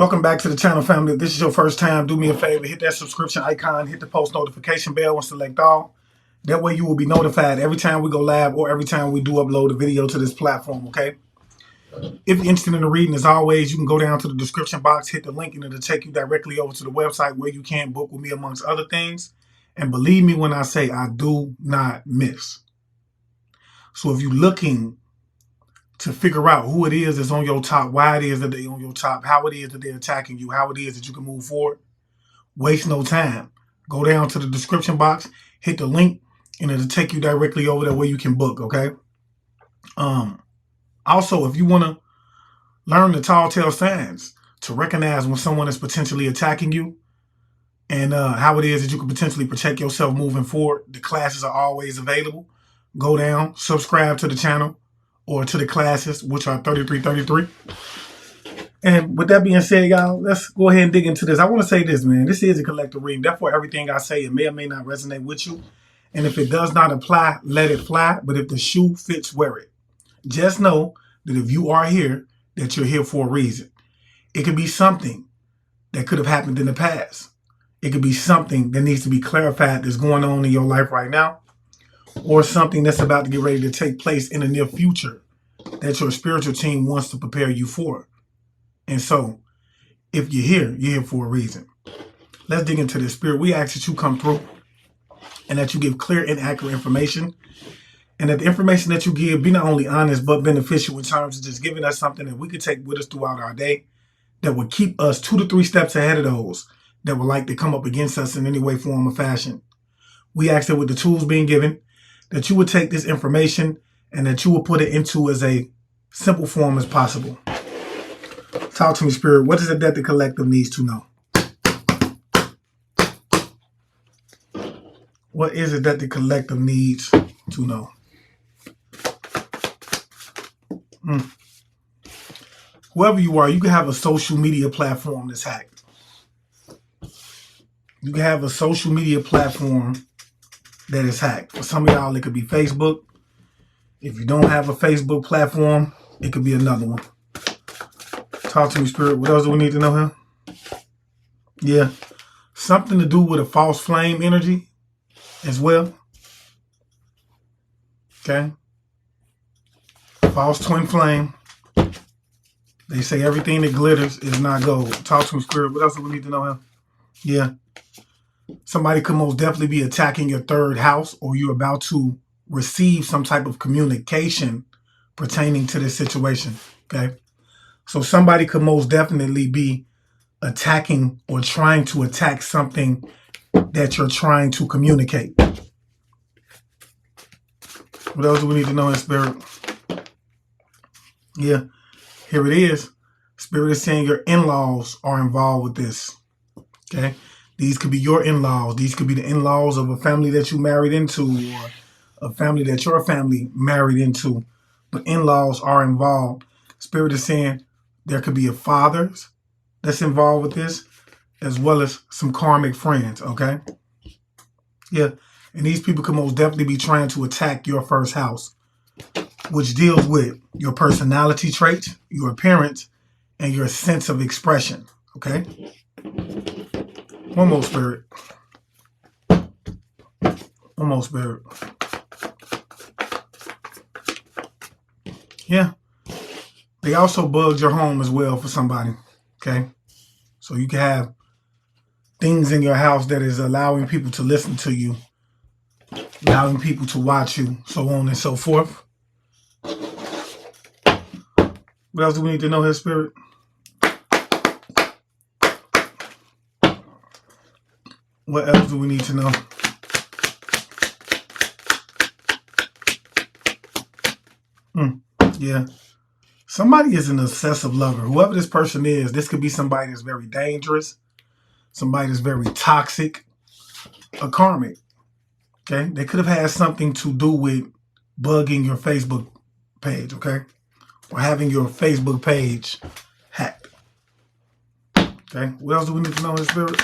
Welcome back to the channel, family. If this is your first time, do me a favor, hit that subscription icon, hit the post notification bell and select all. That way you will be notified every time we go live or every time we do upload a video to this platform, okay? If you're interested in the reading, as always, you can go down to the description box, hit the link, and it'll take you directly over to the website where you can book with me, amongst other things. And believe me when I say I do not miss. So if you're looking to figure out who it is that's on your top, why it is that they're on your top, how it is that they're attacking you, how it is that you can move forward, waste no time. Go down to the description box, hit the link, and it'll take you directly over there where you can book, okay? Also, if you want to learn the tall tale signs to recognize when someone is potentially attacking you and how it is that you can potentially protect yourself moving forward, the classes are always available. Go down, subscribe to the channel or to the classes, which are 3333. And with that being said, y'all, let's go ahead and dig into this. I want to say this, man. This is a collective reading. Therefore, everything I say, it may or may not resonate with you. And if it does not apply, let it fly. But if the shoe fits, wear it. Just know that if you are here, that you're here for a reason. It could be something that could have happened in the past. It could be something that needs to be clarified that's going on in your life right now, or something that's about to get ready to take place in the near future that your spiritual team wants to prepare you for. And so, if you're here for a reason. Let's dig into this. Spirit, we ask that you come through and that you give clear and accurate information, and that the information that you give be not only honest but beneficial in terms of just giving us something that we could take with us throughout our day that would keep us 2 to 3 steps ahead of those that would like to come up against us in any way, form, or fashion. We ask that with the tools being given, that you would take this information and that you would put it into as a simple form as possible. Talk to me, Spirit. What is it that the collective needs to know? What is it that the collective needs to know? Whoever you are, you can have a social media platform that's hacked. You can have a social media platform that is hacked. For some of y'all, it could be Facebook. If you don't have a Facebook platform, it could be another one. Talk to me, Spirit. What else do we need to know here? Yeah. Something to do with a false flame energy as well. Okay. False twin flame. They say everything that glitters is not gold. Talk to me, Spirit. What else do we need to know here? Yeah. Somebody could most definitely be attacking your third house, or you're about to receive some type of communication pertaining to this situation. Okay. So somebody could most definitely be attacking or trying to attack something that you're trying to communicate. What else do we need to know in Spirit? Yeah. Here it is. Spirit is saying your in-laws are involved with this. Okay. These could be your in-laws. These could be the in-laws of a family that you married into, or a family that your family married into. But in-laws are involved. Spirit is saying there could be a father that's involved with this, as well as some karmic friends, okay? Yeah. And these people could most definitely be trying to attack your first house, which deals with your personality traits, your appearance, and your sense of expression, okay? One more, Spirit. One more, Spirit. Yeah. They also bugged your home as well for somebody, okay? So you can have things in your house that is allowing people to listen to you, allowing people to watch you, so on and so forth. What else do we need to know here, Spirit? What else do we need to know? Yeah. Somebody is an obsessive lover. Whoever this person is, this could be somebody that's very dangerous, somebody that's very toxic, a karmic. Okay? They could have had something to do with bugging your Facebook page, okay? Or having your Facebook page hacked. Okay? What else do we need to know in Spirit?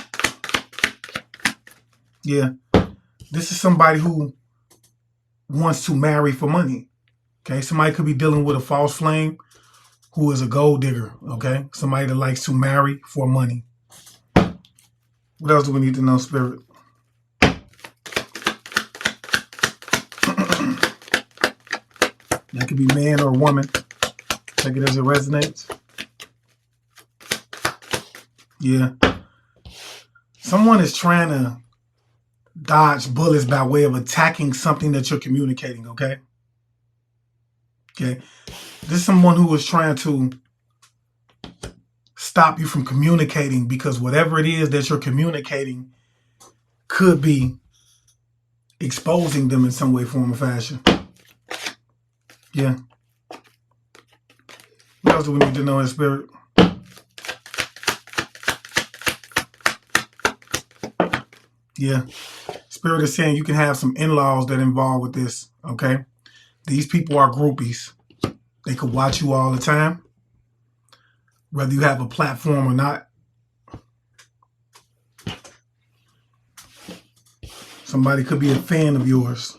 Yeah. This is somebody who wants to marry for money. Okay? Somebody could be dealing with a false flame who is a gold digger, okay? Somebody that likes to marry for money. What else do we need to know, Spirit? That could be man or woman. Take it as it resonates. Yeah. Someone is trying to dodge bullets by way of attacking something that you're communicating, okay? Okay. This is someone who is trying to stop you from communicating because whatever it is that you're communicating could be exposing them in some way, form, or fashion. Yeah. What else do we need to know in Spirit? Yeah. Spirit is saying you can have some in-laws that involved with this, okay? These people are groupies. They could watch you all the time, whether you have a platform or not. Somebody could be a fan of yours.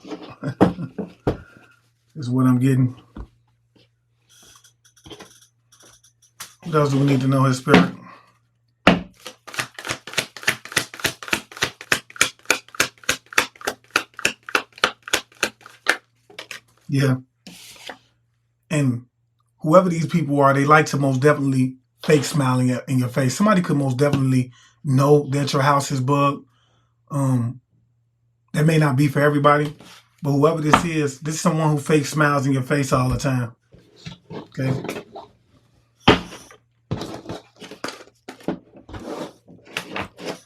Is what I'm getting. What else do we need to know, his Spirit? Yeah. And whoever these people are, they like to most definitely fake smiling in your face. Somebody could most definitely know that your house is bugged. That may not be for everybody, but whoever this is someone who fake smiles in your face all the time. Okay.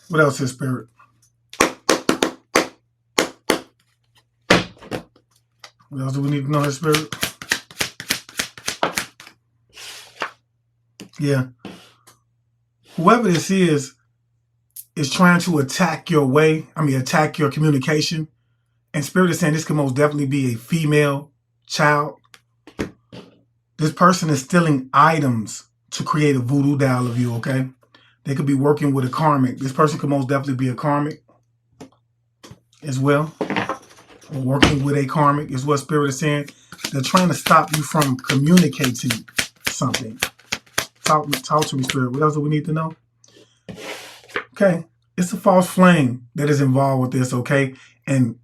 What else is Spirit? What else do we need to know, his Spirit? Yeah. Whoever this is trying to attack your way. Attack your communication. And Spirit is saying this could most definitely be a female child. This person is stealing items to create a voodoo doll of you, okay? They could be working with a karmic. This person could most definitely be a karmic as well. Or working with a karmic is what Spirit is saying. They're trying to stop you from communicating something. Talk to me, Spirit. What else do we need to know? Okay. It's a false flame that is involved with this, okay? And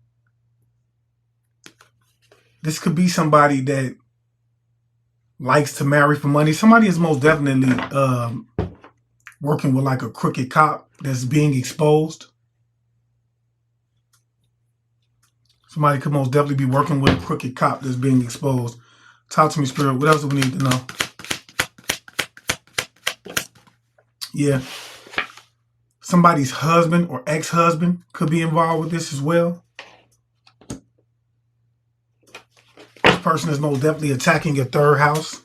this could be somebody that likes to marry for money. Somebody is most definitely working with like a crooked cop that's being exposed. Somebody could most definitely be working with a crooked cop that's being exposed. Talk to me, Spirit. What else do we need to know? Yeah. Somebody's husband or ex-husband could be involved with this as well. This person is most definitely attacking your third house,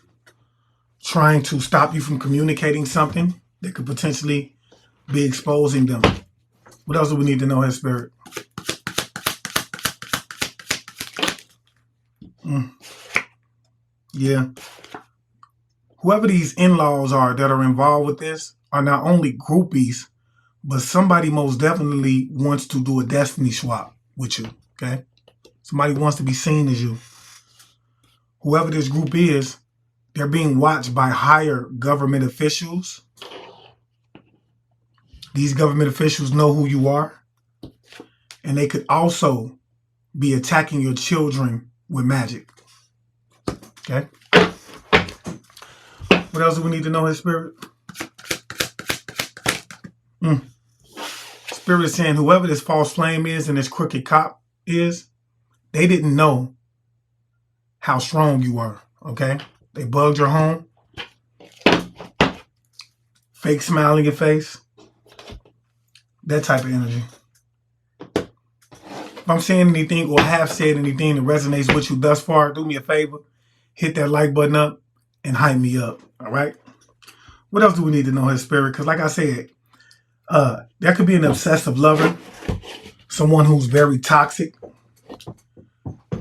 trying to stop you from communicating something that could potentially be exposing them. What else do we need to know, his Spirit? Yeah. Whoever these in-laws are that are involved with this are not only groupies, but somebody most definitely wants to do a destiny swap with you, okay? Somebody wants to be seen as you. Whoever this group is, they're being watched by higher government officials. These government officials know who you are. And they could also be attacking your children with magic. Okay? What else do we need to know, his Spirit? Spirit is saying whoever this false flame is and this crooked cop is, they didn't know how strong you were, okay? They bugged your home. Fake smile in your face. That type of energy. If I'm saying anything or have said anything that resonates with you thus far, do me a favor. Hit that like button up and hype me up, all right? What else do we need to know, his Spirit? Because like I said, there could be an obsessive lover, someone who's very toxic.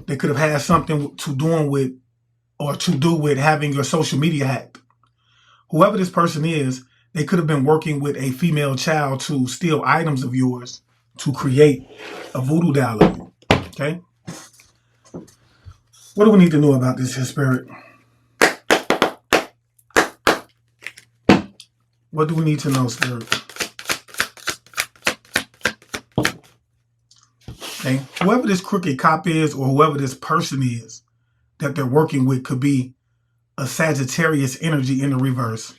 They could have had something to do with having your social media hacked. Whoever this person is, they could have been working with a female child to steal items of yours to create a voodoo doll of you. Okay? What do we need to know about this, his Spirit? What do we need to know, Spirit? Okay. Whoever this crooked cop is, or whoever this person is that they're working with, could be a Sagittarius energy in the reverse.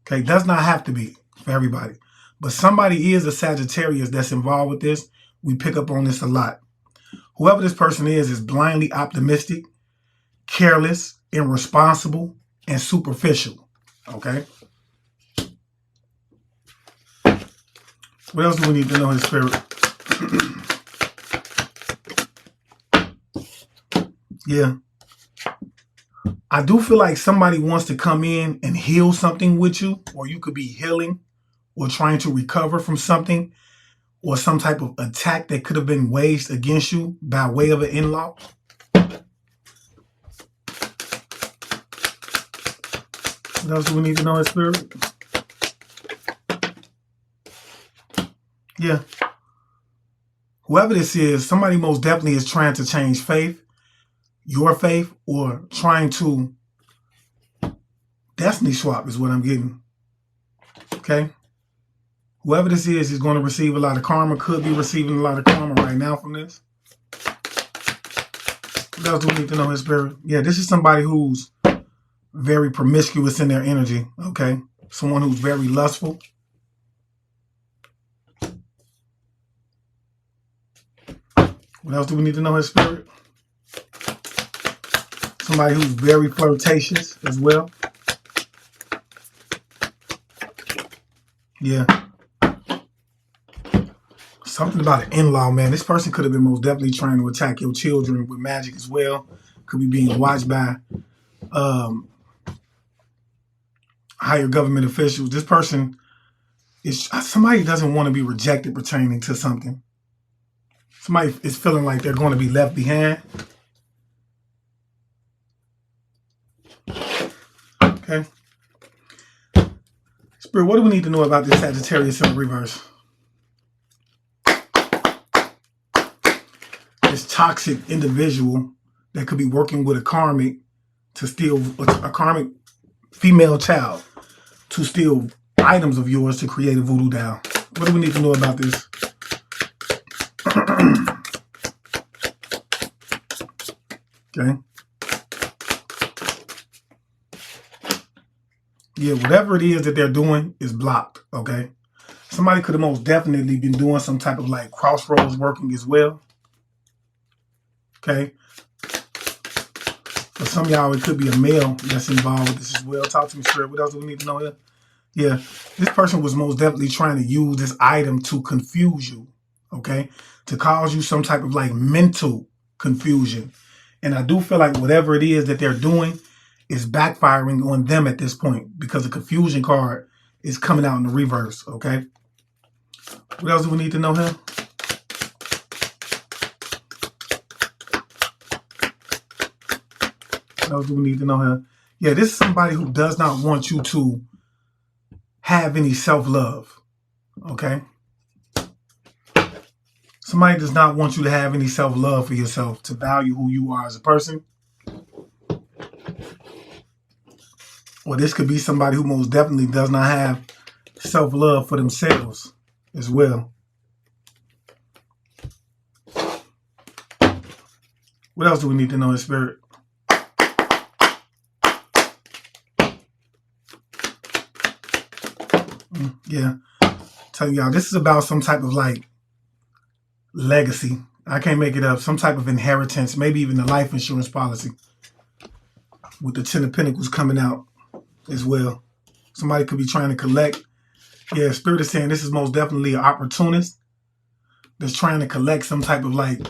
Okay. Does not have to be for everybody. But somebody is a Sagittarius that's involved with this. We pick up on this a lot. Whoever this person is blindly optimistic, careless, irresponsible, and superficial. Okay. What else do we need to know in Spirit? Yeah. I do feel like somebody wants to come in and heal something with you, or you could be healing or trying to recover from something or some type of attack that could have been waged against you by way of an in-law. What else do we need to know in Spirit? Yeah. Whoever this is, somebody most definitely is trying to change faith, your faith, or trying to destiny swap is what I'm getting. Okay? Whoever this is going to receive a lot of karma, could be receiving a lot of karma right now from this. What else do we need to know in Spirit? Yeah, this is somebody who's very promiscuous in their energy. Okay? Someone who's very lustful. What else do we need to know in Spirit? Somebody who's very flirtatious as well. Yeah. Something about an in-law, man. This person could have been most definitely trying to attack your children with magic as well. Could be being watched by higher government officials. This person is somebody doesn't want to be rejected pertaining to something. Somebody is feeling like they're going to be left behind. Okay. Spirit, what do we need to know about this Sagittarius in the reverse? This toxic individual that could be working with a karmic to steal a karmic female child to steal items of yours to create a voodoo doll. What do we need to know about this? Okay. Yeah, whatever it is that they're doing is blocked. Okay. Somebody could have most definitely been doing some type of like crossroads working as well. Okay. For some of y'all, it could be a male that's involved with this as well. Talk to me, Spirit. What else do we need to know here? Yeah, this person was most definitely trying to use this item to confuse you, okay? To cause you some type of like mental confusion. And I do feel like whatever it is that they're doing is backfiring on them at this point because the confusion card is coming out in the reverse, okay? What else do we need to know here? What else do we need to know here? Yeah, this is somebody who does not want you to have any self-love, okay? Somebody does not want you to have any self-love for yourself, to value who you are as a person. Or this could be somebody who most definitely does not have self-love for themselves as well. What else do we need to know in Spirit? Yeah. Tell y'all, this is about some type of like legacy. I can't make it up. Some type of inheritance, maybe even a life insurance policy. With the 10 of Pentacles coming out as well. Somebody could be trying to collect. Yeah, Spirit is saying this is most definitely an opportunist that's trying to collect some type of like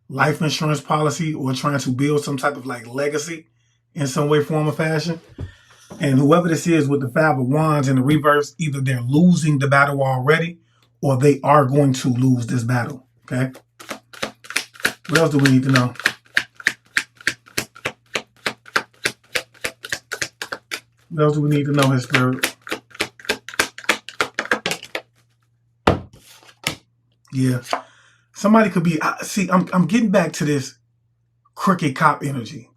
life insurance policy or trying to build some type of like legacy in some way, form, or fashion. And whoever this is with the 5 of Wands in the reverse, either they're losing the battle already or they are going to lose this battle. Okay? What else do we need to know? What else do we need to know, His Spirit? Yeah. Somebody could be, see, I'm getting back to this crooked cop energy.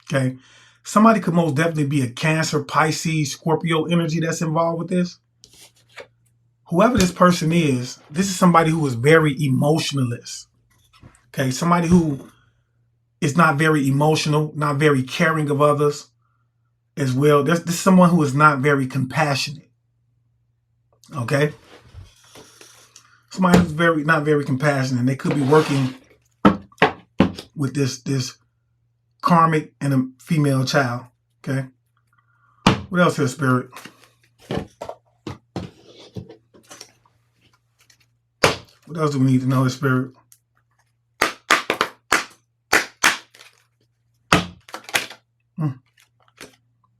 Okay? Somebody could most definitely be a Cancer, Pisces, Scorpio energy that's involved with this. Whoever this person is, this is somebody who is very emotionalist. Okay, somebody who is not very emotional, not very caring of others as well. This is someone who is not very compassionate. Okay, somebody who's not very compassionate. They could be working with this karmic and a female child. Okay, what else here, Spirit? What else do we need to know, Spirit?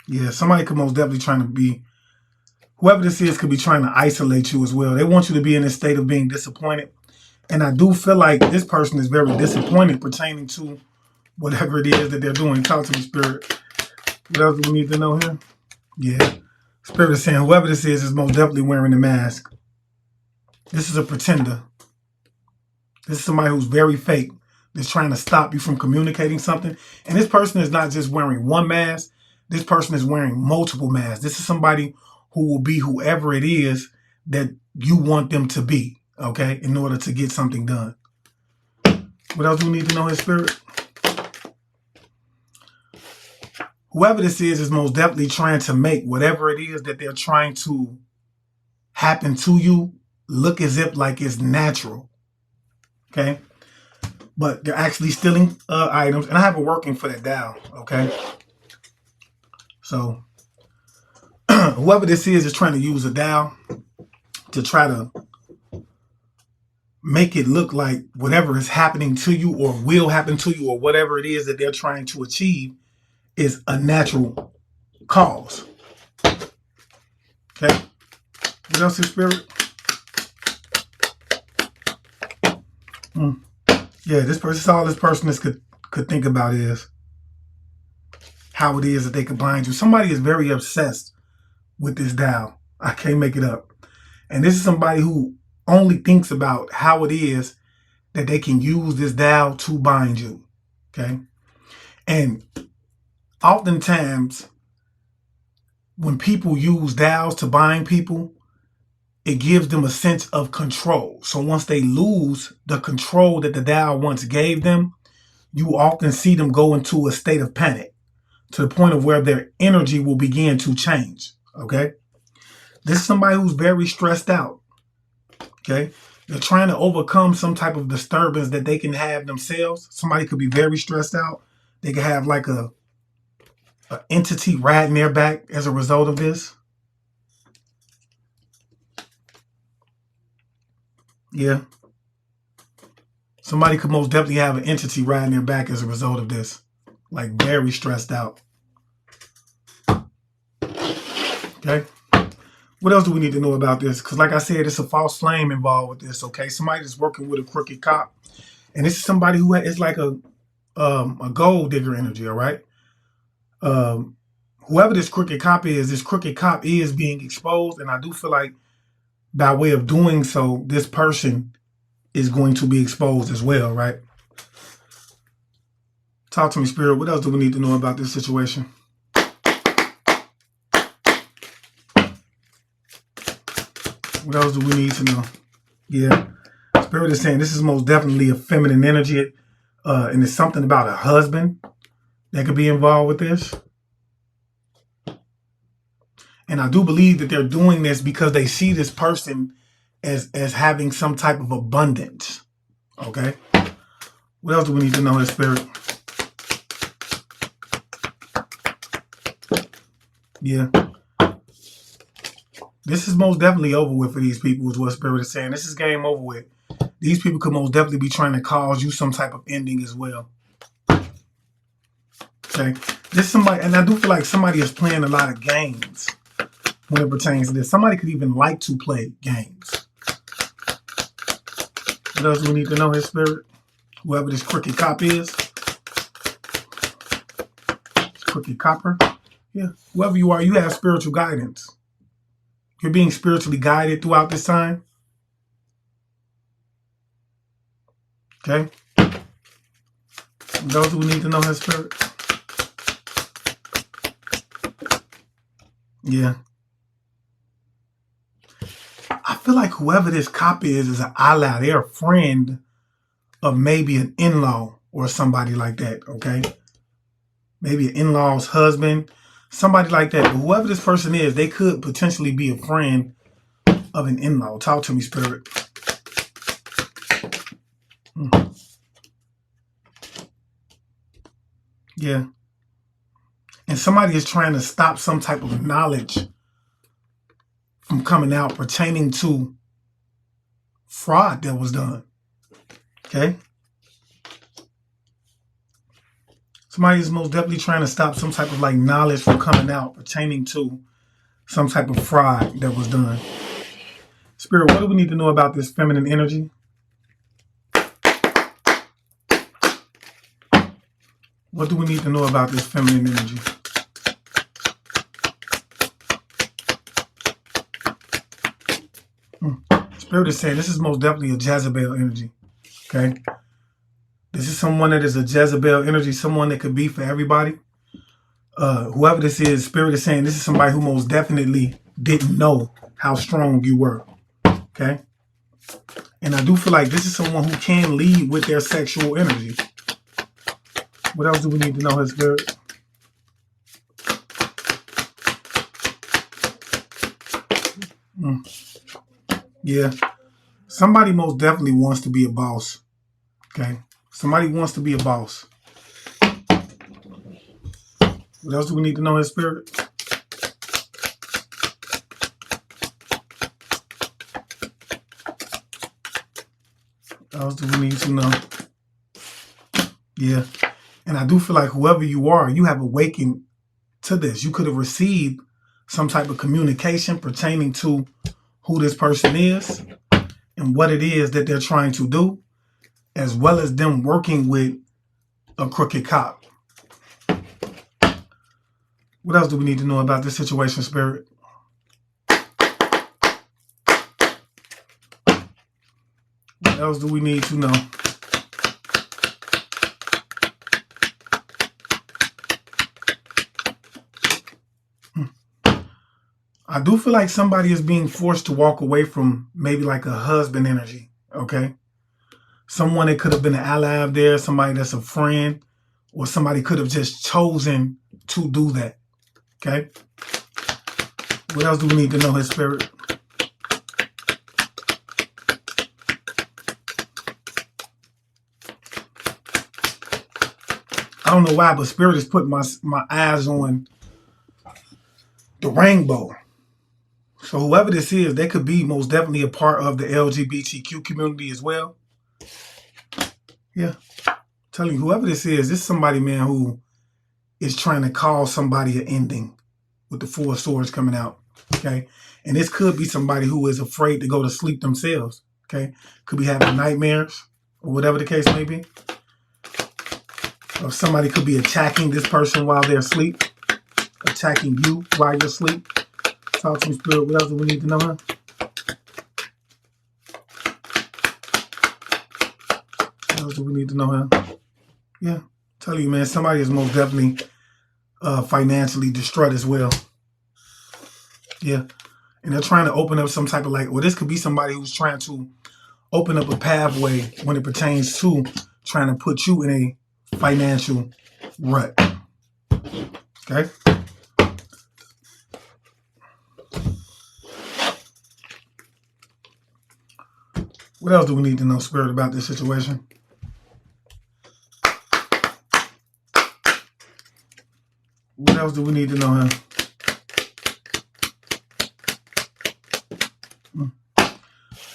Yeah, somebody could most definitely trying to be, whoever this is could be trying to isolate you as well. They want you to be in this state of being disappointed. And I do feel like this person is very disappointed pertaining to whatever it is that they're doing. Talk to me, Spirit. What else do we need to know here? Yeah. Spirit is saying whoever this is most definitely wearing a mask. This is a pretender. This is somebody who's very fake. That's trying to stop you from communicating something. And this person is not just wearing one mask. This person is wearing multiple masks. This is somebody who will be whoever it is that you want them to be, okay, in order to get something done. What else do we need to know, his Spirit? Whoever this is most definitely trying to make whatever it is that they're trying to happen to you look as if like it's natural, okay? But they're actually stealing items. And I have a working for that dial, okay? So whoever this is trying to use a dial to try to make it look like whatever is happening to you or will happen to you or whatever it is that they're trying to achieve is a natural cause. Okay? What else is, Spirit? Yeah, this person, all this person could think about is how it is that they could blind you. Somebody is very obsessed with this dial. I can't make it up. And this is somebody who only thinks about how it is that they can use this dial to bind you. Okay? And oftentimes, when people use dials to bind people, it gives them a sense of control. So once they lose the control that the dial once gave them, you often see them go into a state of panic to the point of where their energy will begin to change. Okay? This is somebody who's very stressed out. Okay? They're trying to overcome some type of disturbance that they can have themselves. Somebody could be very stressed out. They could have like a entity riding their back as a result of this. Yeah. Somebody could most definitely have an entity riding their back as a result of this. Like very stressed out. Okay. What else do we need to know about this? Because like I said, it's a false flame involved with this. Okay. Somebody that's working with a crooked cop. And this is somebody who is like a gold digger energy. All right. Whoever this crooked cop is being exposed. And I do feel like by way of doing so, this person is going to be exposed as well, right? Talk to me, Spirit. What else do we need to know about this situation? What else do we need to know? Yeah. Spirit is saying this is most definitely a feminine energy. And it's something about a husband that could be involved with this. And I do believe that they're doing this because they see this person as having some type of abundance. Okay? What else do we need to know in Spirit? Yeah. This is most definitely over with for these people is what Spirit is saying. This is game over with. These people could most definitely be trying to cause you some type of ending as well. Okay? This somebody, and I do feel like somebody is playing a lot of games when it pertains to this. Somebody could even like to play games. What else do we need to know, his Spirit? Whoever this crooked cop is. Crooked copper. Yeah. Whoever you are, you have spiritual guidance. You're being spiritually guided throughout this time. Okay. What else do we need to know, his Spirit? Yeah. I feel like whoever this cop is an ally. They're a friend of maybe an in-law or somebody like that, okay? Maybe an in-law's husband, somebody like that. But whoever this person is, they could potentially be a friend of an in-law. Talk to me, Spirit. Yeah. And somebody is trying to stop some type of knowledge from coming out pertaining to fraud that was done. Okay? Somebody is most definitely trying to stop some type of like knowledge from coming out pertaining to some type of fraud that was done. Spirit, what do we need to know about this feminine energy? What do we need to know about this feminine energy? Spirit is saying this is most definitely a Jezebel energy. Okay? This is someone that is a Jezebel energy, someone that could be for everybody. Whoever this is, Spirit is saying this is somebody who most definitely didn't know how strong you were. Okay? And I do feel like this is someone who can lead with their sexual energy. What else do we need to know, His Spirit? Yeah. Somebody most definitely wants to be a boss. Okay? Somebody wants to be a boss. What else do we need to know, His Spirit? What else do we need to know? Yeah. And I do feel like whoever you are, you have awakened to this. You could have received some type of communication pertaining to who this person is and what it is that they're trying to do, as well as them working with a crooked cop. What else do we need to know about this situation, Spirit? What else do we need to know? I do feel like somebody is being forced to walk away from maybe like a husband energy, okay? Someone that could have been an ally of theirs, somebody that's a friend, or somebody could have just chosen to do that, okay? What else do we need to know, His Spirit? I don't know why, but Spirit is putting my eyes on the rainbow. So whoever this is, they could be most definitely a part of the LGBTQ community as well. Yeah. I'm telling you, whoever this is somebody, man, who is trying to cause somebody an ending with the Four of Swords coming out. Okay. And this could be somebody who is afraid to go to sleep themselves. Okay. Could be having nightmares or whatever the case may be. Or somebody could be attacking this person while they're asleep. Attacking you while you're asleep. Talk to me, Spirit. What else do we need to know, huh? What else do we need to know, huh? Yeah. Tell you, man, somebody is most definitely financially distraught as well. Yeah. And they're trying to open up some type of like, well, this could be somebody who's trying to open up a pathway when it pertains to trying to put you in a financial rut. Okay? What else do we need to know, Spirit, about this situation? What else do we need to know, huh?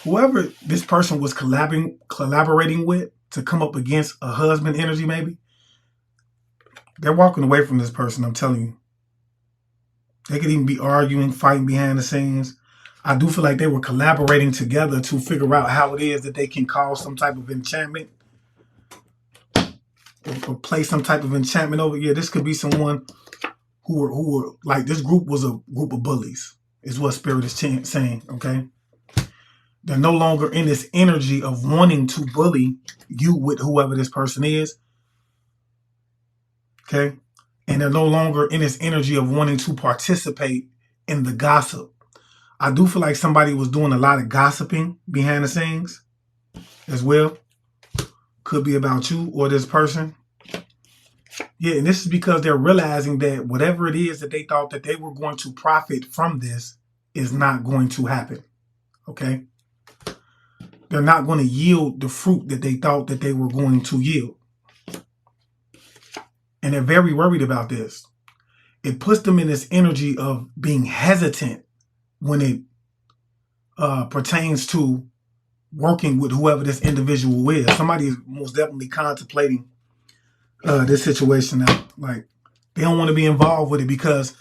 Whoever this person was collaborating with to come up against a husband energy, maybe, they're walking away from this person, I'm telling you. They could even be arguing, fighting behind the scenes. I do feel like they were collaborating together to figure out how it is that they can cause some type of enchantment or play some type of enchantment over. Yeah, this could be someone who were like, this group was a group of bullies, is what Spirit is saying, okay? They're no longer in this energy of wanting to bully you with whoever this person is, okay? And they're no longer in this energy of wanting to participate and the gossip. I do feel like somebody was doing a lot of gossiping behind the scenes as well. Could be about you or this person. Yeah, and this is because they're realizing that whatever it is that they thought that they were going to profit from this is not going to happen. Okay? They're not going to yield the fruit that they thought that they were going to yield. And they're very worried about this. It puts them in this energy of being hesitant when it pertains to working with whoever this individual is. Somebody is most definitely contemplating this situation now. Like, they don't want to be involved with it because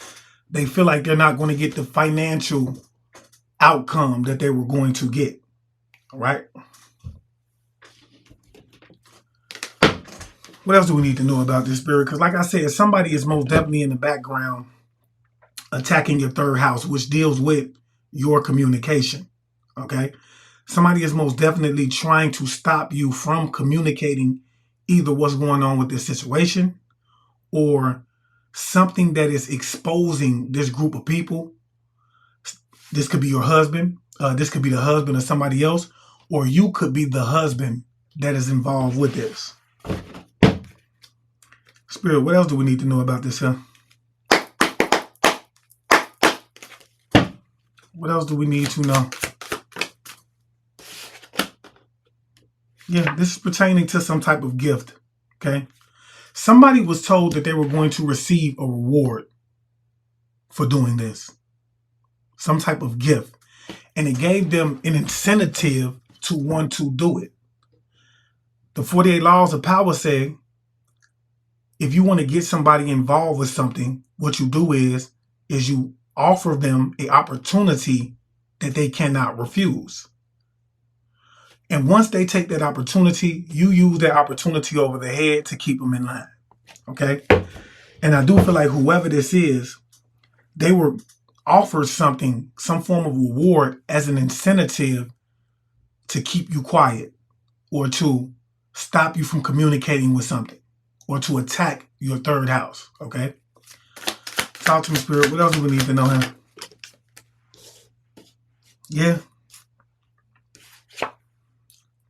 they feel like they're not going to get the financial outcome that they were going to get. All right. What else do we need to know about this, Spirit? Because like I said, somebody is most definitely in the background attacking your third house, which deals with your communication. Okay. Somebody is most definitely trying to stop you from communicating either what's going on with this situation or something that is exposing this group of people. This could be your husband. This could be the husband of somebody else, or you could be the husband that is involved with this. Spirit, what else do we need to know about this, huh? What else do we need to know? Yeah, this is pertaining to some type of gift, okay? Somebody was told that they were going to receive a reward for doing this. Some type of gift. And it gave them an incentive to want to do it. The 48 laws of power say, if you want to get somebody involved with something, what you do is you offer them an opportunity that they cannot refuse. And once they take that opportunity, you use that opportunity over their head to keep them in line. Okay? And I do feel like whoever this is, they were offered something, some form of reward as an incentive to keep you quiet or to stop you from communicating with something or to attack your third house. Okay? Talk to me, Spirit. What else do we need to know here? Yeah.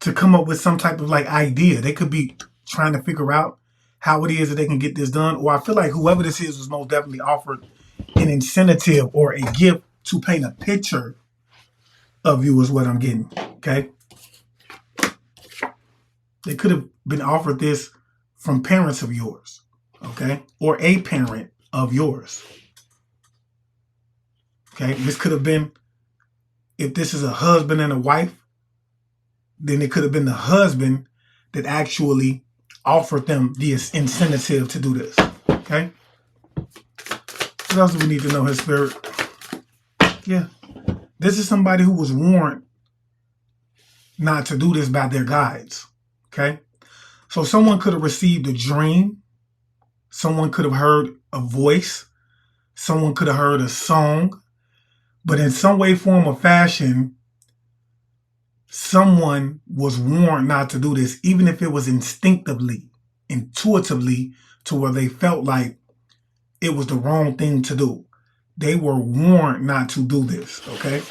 To come up with some type of like idea. They could be trying to figure out how it is that they can get this done. Or I feel like whoever this is was most definitely offered an incentive or a gift to paint a picture of you is what I'm getting. Okay. They could have been offered this from parents of yours. Okay. Or a parent of yours. Okay. This could have been, if this is a husband and a wife, then it could have been the husband that actually offered them the incentive to do this. Okay? What else do we need to know, his Spirit? Yeah. This is somebody who was warned not to do this by their guides. Okay? So someone could have received a dream. Someone could have heard a voice. Someone could have heard a song. But in some way, form, or fashion, someone was warned not to do this, even if it was instinctively, intuitively, to where they felt like it was the wrong thing to do. They were warned not to do this, okay?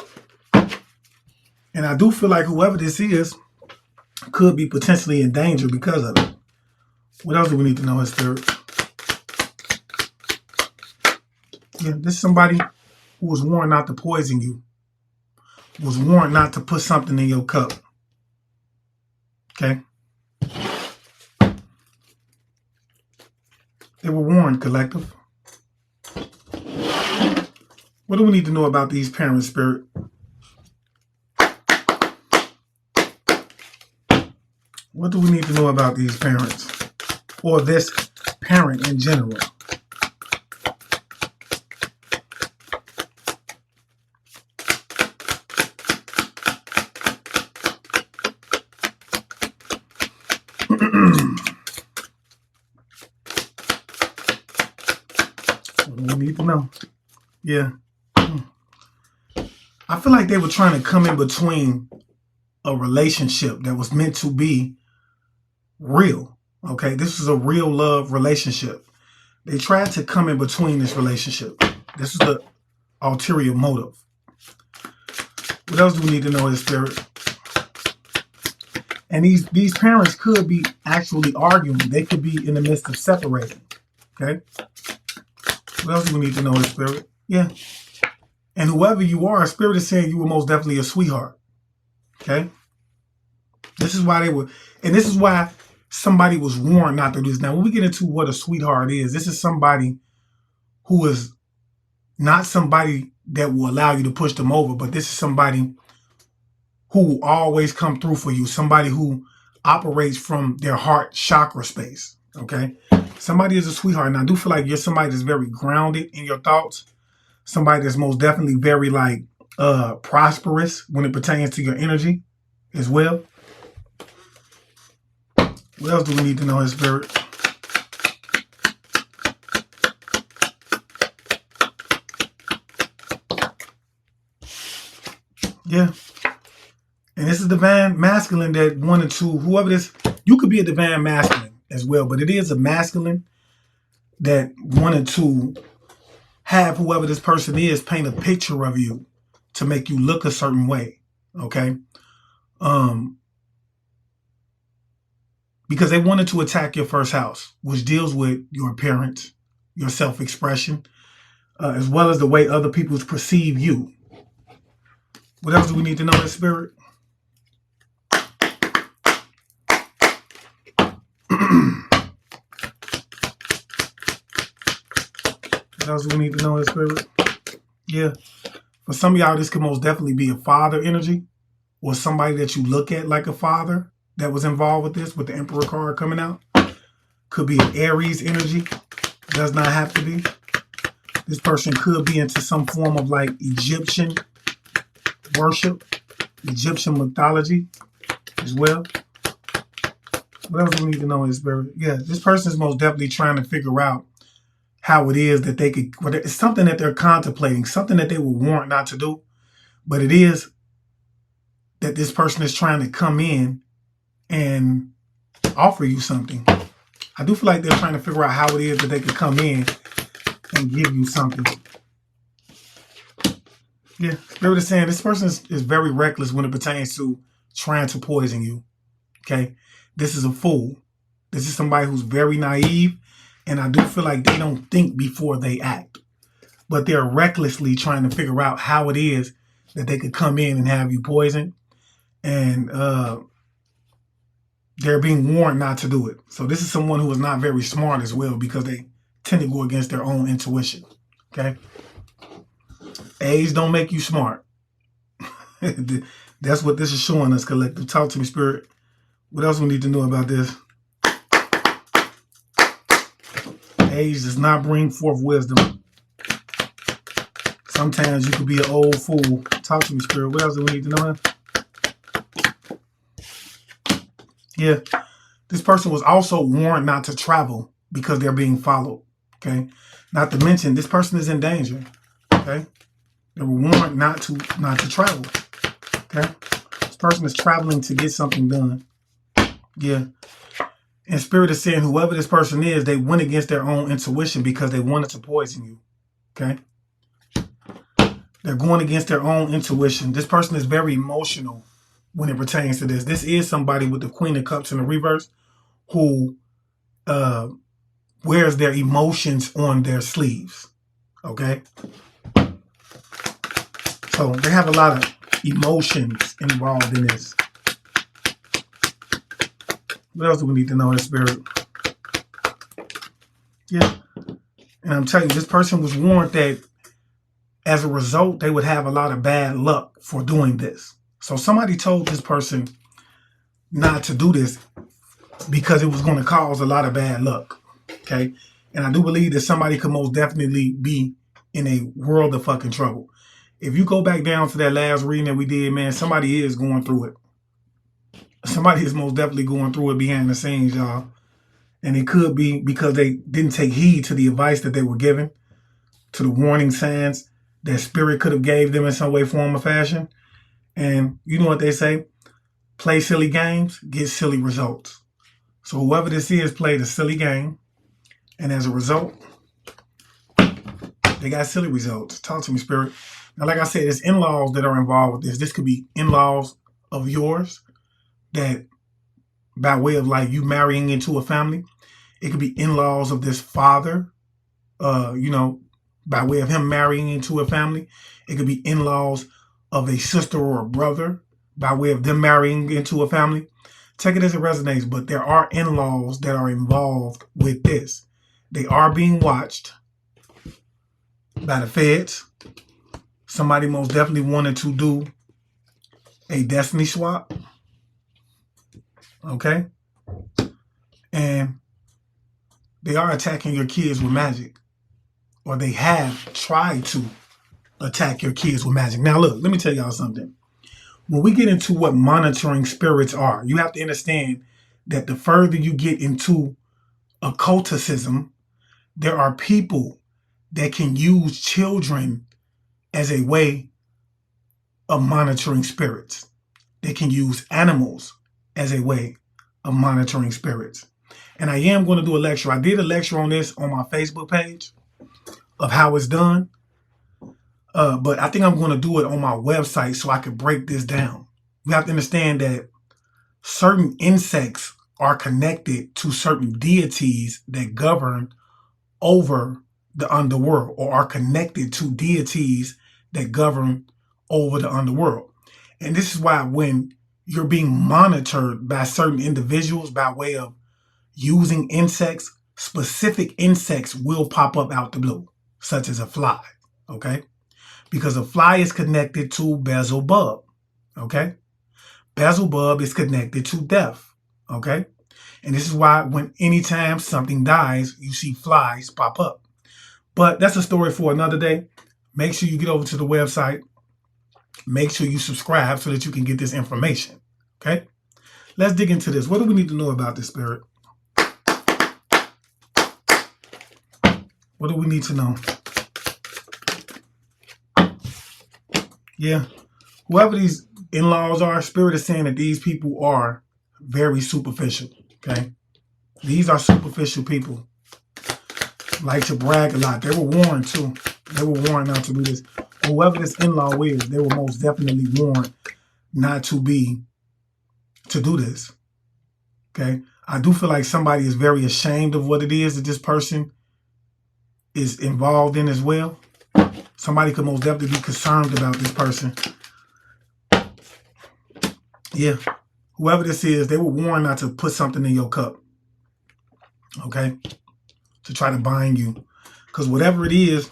And I do feel like whoever this is could be potentially in danger because of it. What else do we need to know, his Spirit? Yeah, this is somebody who was warned not to poison you. Was warned not to put something in your cup. Okay? They were warned, collective. What do we need to know about these parents, Spirit? What do we need to know about these parents? Or this parent in general? What do we need to know? Yeah. I feel like they were trying to come in between a relationship that was meant to be real. Okay, this is a real love relationship. They tried to come in between this relationship. This is ulterior motive. What else do we need to know, his spirit? And these parents could be actually arguing. They could be in the midst of separating. Okay? What else do we need to know, his spirit? Yeah. And whoever you are, spirit is saying you were most definitely a sweetheart. Okay? This is why they were, and this is why somebody was warned not to do this. Now, when we get into what a sweetheart is, this is somebody who is not somebody that will allow you to push them over, but this is somebody who will always come through for you. Somebody who operates from their heart chakra space. Okay? Somebody is a sweetheart. And I do feel like you're somebody that's very grounded in your thoughts. Somebody that's most definitely very like prosperous when it pertains to your energy as well. What else do we need to know, his spirit? Yeah. And this is divine masculine that wanted to, whoever this, you could be a divine masculine as well, but it is a masculine that wanted to have whoever this person is paint a picture of you to make you look a certain way. Okay? Because they wanted to attack your first house, which deals with your appearance, your self-expression, as well as the way other people perceive you. What else do we need to know, in spirit? What else do we need to know, in spirit? Yeah. For some of y'all, this could most definitely be a father energy or somebody that you look at like a father that was involved with this, with the Emperor card coming out. Could be an Aries energy. Does not have to be. This person could be into some form of like Egyptian worship, Egyptian mythology as well. What else do we need to know, in spirit? Yeah, this person is most definitely trying to figure out how it is that they could, it's something that they're contemplating, something that they were warned not to do, but it is that this person is trying to come in and offer you something. I do feel like they're trying to figure out how it is that they could come in and give you something. Yeah, Spirit is saying this person is very reckless when it pertains to trying to poison you. Okay? This is a fool. This is somebody who's very naive, and I do feel like they don't think before they act. But they're recklessly trying to figure out how it is that they could come in and have you poisoned. And they're being warned not to do it. So this is someone who is not very smart as well, because they tend to go against their own intuition. Okay? Age don't make you smart. That's what this is showing us, collective. Talk to me, Spirit. What else we need to know about this? Age does not bring forth wisdom. Sometimes you could be an old fool. Talk to me, Spirit. What else do we need to know? Yeah. This person was also warned not to travel because they're being followed. Okay. Not to mention, this person is in danger. Okay. They were warned not to travel. Okay. This person is traveling to get something done. Yeah. And Spirit is saying whoever this person is, they went against their own intuition because they wanted to poison you. Okay. They're going against their own intuition. This person is very emotional when it pertains to this. This is somebody with the Queen of Cups in the reverse who wears their emotions on their sleeves. Okay. So they have a lot of emotions involved in this. What else do we need to know, in spirit? Yeah. And I'm telling you, this person was warned that as a result, they would have a lot of bad luck for doing this. So somebody told this person not to do this because it was going to cause a lot of bad luck. Okay. And I do believe that somebody could most definitely be in a world of fucking trouble. If you go back down to that last reading that we did, man, somebody is going through it. Somebody is most definitely going through it behind the scenes, y'all. And it could be because they didn't take heed to the advice that they were given, to the warning signs that Spirit could have gave them in some way, form, or fashion. And you know what they say? Play silly games, get silly results. So whoever this is played a silly game. And as a result, they They got silly results. Talk to me, Spirit. Now, like I said, it's in-laws that are involved with this. This could be in-laws of yours that by way of like you marrying into a family. It could be in-laws of this father, by way of him marrying into a family. It could be in-laws of a sister or a brother by way of them marrying into a family. Take it as it resonates, but there are in-laws that are involved with this. They are being watched by the feds. Somebody most definitely wanted to do a destiny swap. Okay? And they are attacking your kids with magic. Or they have tried to attack your kids with magic. Now look, let me tell y'all something. When we get into what monitoring spirits are, you have to understand that the further you get into occulticism, there are people that can use children as a way of monitoring spirits. They can use animals as a way of monitoring spirits. And I am going to do a lecture. I did a lecture on this on my Facebook page of how it's done. But I think I'm going to do it on my website so I can break this down. You have to understand that certain insects are connected to certain deities that govern over the underworld, or are connected to deities that govern over the underworld. And this is why when you're being monitored by certain individuals by way of using insects, specific insects will pop up out the blue, such as a fly, okay? Because a fly is connected to Beelzebub, okay? Beelzebub is connected to death, okay? And this is why anytime something dies, you see flies pop up. But that's a story for another day. Make sure you get over to the website. Make sure you subscribe so that you can get this information, okay? Let's dig into this. What do we need to know about this, Spirit? What do we need to know? Yeah, whoever these in-laws are, Spirit is saying that these people are very superficial, okay? These are superficial people. Like to brag a lot. They were warned too. They were warned not to do this. Whoever this in-law is, they were most definitely warned not to do this, okay? I do feel like somebody is very ashamed of what it is that this person is involved in as well. Somebody could most definitely be concerned about this person. Yeah. Whoever this is, they were warned not to put something in your cup. Okay? To try to bind you. Because whatever it is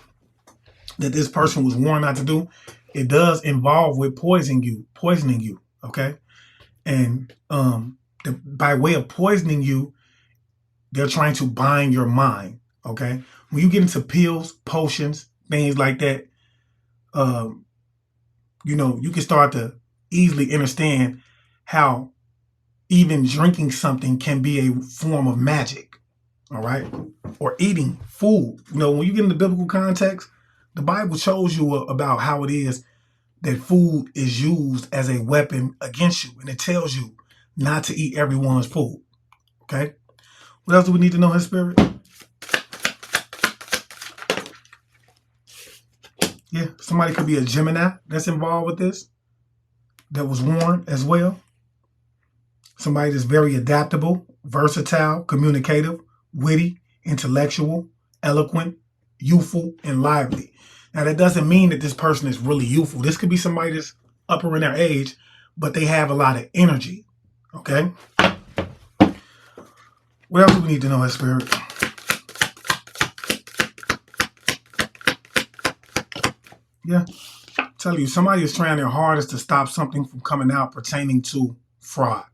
that this person was warned not to do, it does involve with poisoning you. Okay? And by way of poisoning you, they're trying to bind your mind. Okay? When you get into pills, potions, things like that, you can start to easily understand how even drinking something can be a form of magic, all right? Or eating food. When you get into biblical context, the Bible shows you about how it is that food is used as a weapon against you, and it tells you not to eat everyone's food, okay? What else do we need to know, His Spirit? Yeah, somebody could be a Gemini that's involved with this, that was warned as well. Somebody that's very adaptable, versatile, communicative, witty, intellectual, eloquent, youthful, and lively. Now, that doesn't mean that this person is really youthful. This could be somebody that's upper in their age, but they have a lot of energy, okay? What else do we need to know, His Spirit? Yeah. Tell you, somebody is trying their hardest to stop something from coming out pertaining to fraud.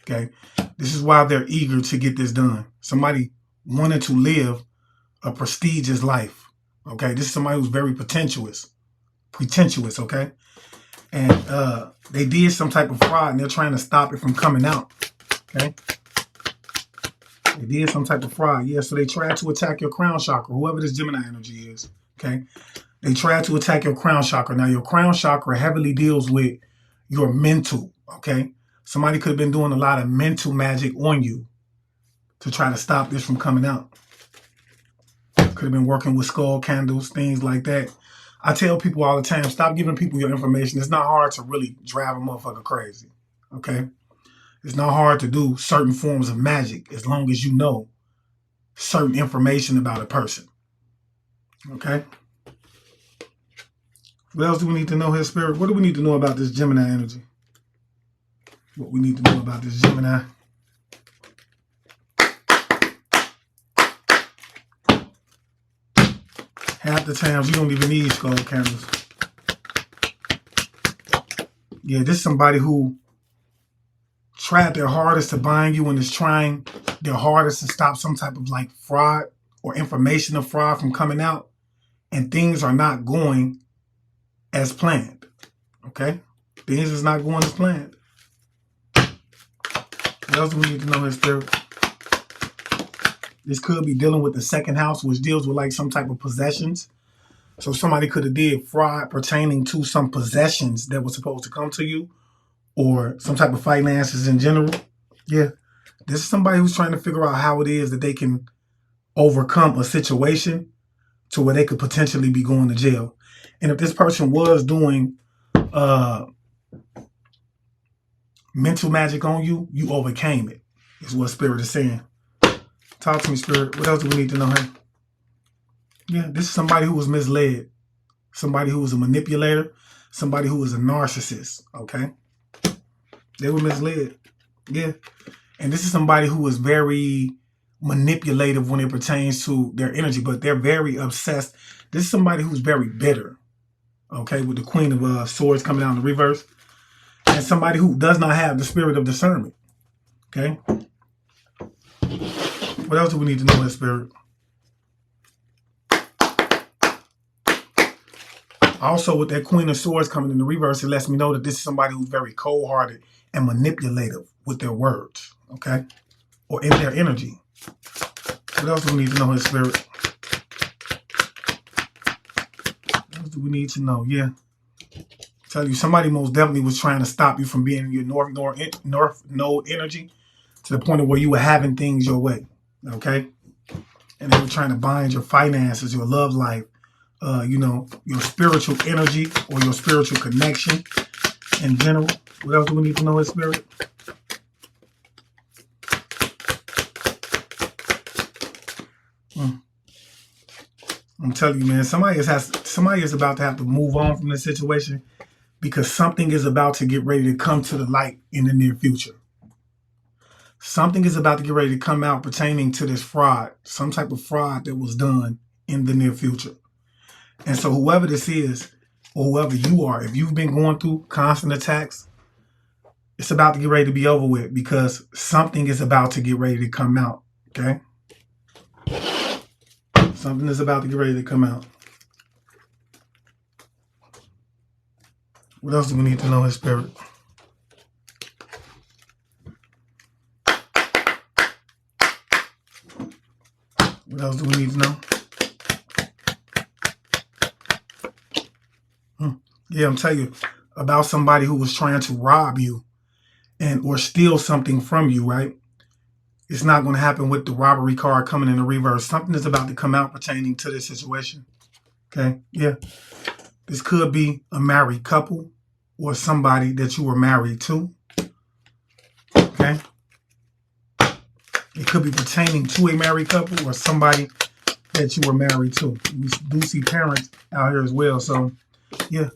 Okay? This is why they're eager to get this done. Somebody wanted to live a prestigious life. Okay? This is somebody who's very pretentious, okay? And they did some type of fraud and they're trying to stop it from coming out. Okay? They did some type of fraud. Yeah, so they tried to attack your crown chakra, whoever this Gemini energy is. Okay? They try to attack your crown chakra. Now, your crown chakra heavily deals with your mental, okay? Somebody could have been doing a lot of mental magic on you to try to stop this from coming out. Could have been working with skull candles, things like that. I tell people all the time, stop giving people your information. It's not hard to really drive a motherfucker crazy, okay? It's not hard to do certain forms of magic as long as you know certain information about a person, okay? What else do we need to know here, Spirit? What do we need to know about this Gemini energy? What we need to know about this Gemini? Half the times you don't even need skull candles. Yeah, this is somebody who tried their hardest to bind you and is trying their hardest to stop some type of like fraud or information of fraud from coming out, and things are not going as planned. Okay? Things is not going as planned. What else do we need to know here, Spirit? This could be dealing with the second house, which deals with like some type of possessions. So somebody could have did fraud pertaining to some possessions that were supposed to come to you, or some type of finances in general. Yeah. This is somebody who's trying to figure out how it is that they can overcome a situation to where they could potentially be going to jail. And if this person was doing mental magic on you, you overcame it, is what Spirit is saying. Talk to me, Spirit. What else do we need to know here? Yeah, this is somebody who was misled. Somebody who was a manipulator. Somebody who was a narcissist, okay? They were misled. Yeah. And this is somebody who was very manipulative when it pertains to their energy, but they're very obsessed. This is somebody who's very bitter, okay, with the Queen of Swords coming out in the reverse. And somebody who does not have the spirit of discernment, okay? What else do we need to know in Spirit? Also, with that Queen of Swords coming in the reverse, it lets me know that this is somebody who's very cold-hearted and manipulative with their words, okay? Or in their energy. What else do we need to know in Spirit? What else do we need to know? Yeah. Tell you, somebody most definitely was trying to stop you from being in your North Node energy to the point of where you were having things your way, okay? And they were trying to bind your finances, your love life, you know, your spiritual energy or your spiritual connection in general. What else do we need to know in Spirit? I'm telling you, man, somebody is about to have to move on from this situation because something is about to get ready to come to the light in the near future. Something is about to get ready to come out pertaining to this fraud, some type of fraud that was done in the near future. And so whoever this is, or whoever you are, if you've been going through constant attacks, it's about to get ready to be over with because something is about to get ready to come out, okay? Something is about to get ready to come out. What else do we need to know in Spirit? What else do we need to know? Yeah, I'm telling you about somebody who was trying to rob you and or steal something from you, right? It's not going to happen with the robbery card coming in the reverse. Something is about to come out pertaining to this situation. Okay? Yeah. This could be a married couple or somebody that you were married to. Okay? It could be pertaining to a married couple or somebody that you were married to. We do see parents out here as well. So, yeah.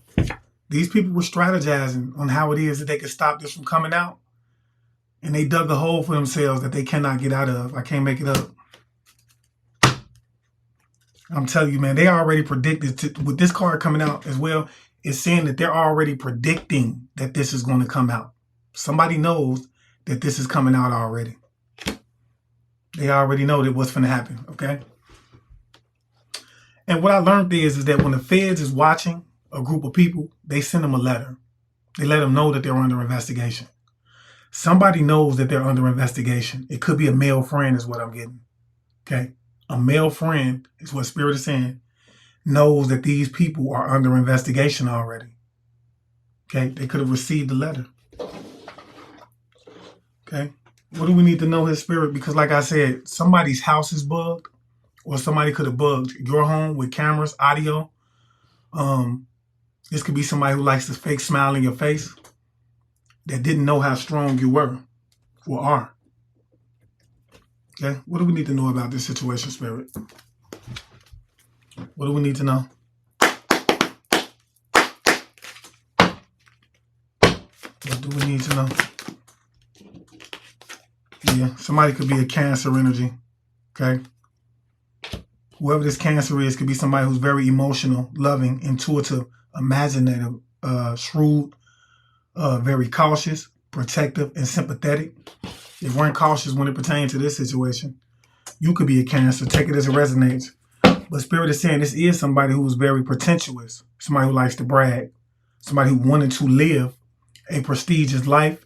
These people were strategizing on how it is that they could stop this from coming out. And they dug a hole for themselves that they cannot get out of. I can't make it up. I'm telling you, man, they already predicted, with this card coming out as well, it's saying that they're already predicting that this is going to come out. Somebody knows that this is coming out already. They already know that what's going to happen, okay? And what I learned is that when the feds is watching a group of people, they send them a letter. They let them know that they're under investigation. Somebody knows that they're under investigation. It could be a male friend is what I'm getting. Okay? A male friend is what Spirit is saying, knows that these people are under investigation already. Okay? They could have received the letter. Okay? What do we need to know his Spirit? Because like I said, somebody's house is bugged or somebody could have bugged your home with cameras, audio. This could be somebody who likes to fake smile in your face that didn't know how strong you were or are. Okay, what do we need to know about this situation, Spirit? What do we need to know? What do we need to know? Yeah, somebody could be a Cancer energy. Okay. Whoever this Cancer is could be somebody who's very emotional, loving, intuitive, imaginative, shrewd, very cautious, protective, and sympathetic. They weren't cautious when it pertained to this situation. You could be a Cancer. Take it as it resonates. But Spirit is saying this is somebody who is very pretentious, somebody who likes to brag, somebody who wanted to live a prestigious life,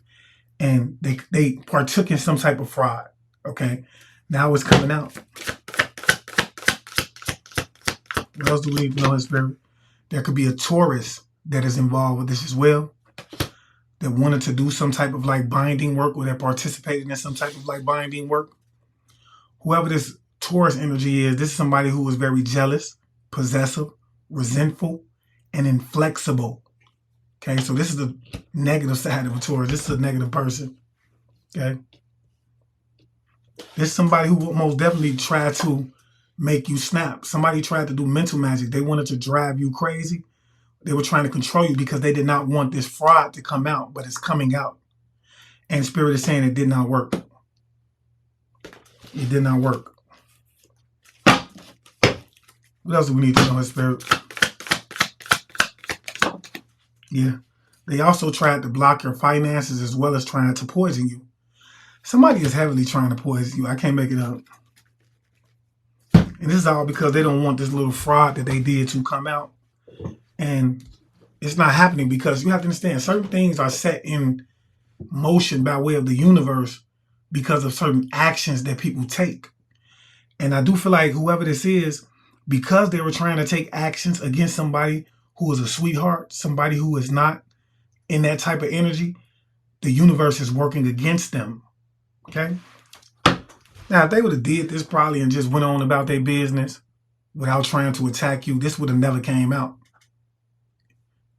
and they partook in some type of fraud. Okay, now it's coming out. What else do we need to know in Spirit? There could be a Taurus that is involved with this as well, that wanted to do some type of like binding work, or that participated in some type of like binding work. Whoever this Taurus energy is, this is somebody who is very jealous, possessive, resentful, and inflexible. Okay, so this is the negative side of a Taurus. This is a negative person. Okay, this is somebody who will most definitely try to make you snap. Somebody tried to do mental magic. They wanted to drive you crazy. They were trying to control you because they did not want this fraud to come out, but it's coming out. And Spirit is saying it did not work. It did not work. What else do we need to know in Spirit? Yeah. They also tried to block your finances as well as trying to poison you. Somebody is heavily trying to poison you. I can't make it up. And this is all because they don't want this little fraud that they did to come out. And it's not happening because you have to understand certain things are set in motion by way of the universe because of certain actions that people take. And I do feel like whoever this is, because they were trying to take actions against somebody who is a sweetheart, somebody who is not in that type of energy, the universe is working against them. Okay? Now, if they would have did this probably and just went on about their business without trying to attack you, this would have never came out.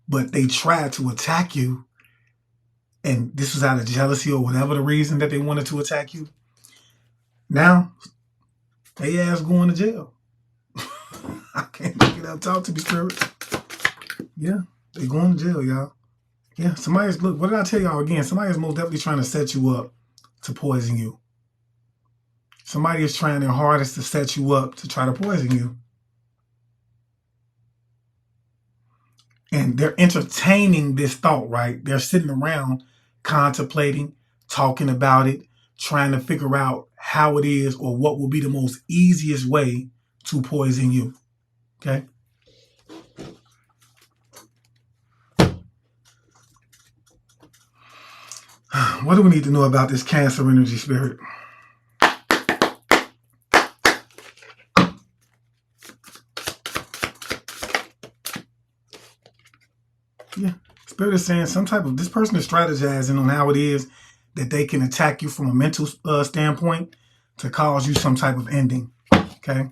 But they tried to attack you, and this was out of jealousy or whatever the reason that they wanted to attack you. Now, they ass going to jail. I can't make it up. Talk to me, Spirit. Yeah, they going to jail, y'all. Yeah, somebody's, look, what did I tell y'all again? Somebody's most definitely trying to set you up to poison you. Somebody is trying their hardest to set you up to try to poison you. And they're entertaining this thought, right? They're sitting around contemplating, talking about it, trying to figure out how it is or what will be the most easiest way to poison you. Okay? What do we need to know about this Cancer energy, Spirit? Yeah, Spirit is saying some type of, this person is strategizing on how it is that they can attack you from a mental standpoint to cause you some type of ending. Okay?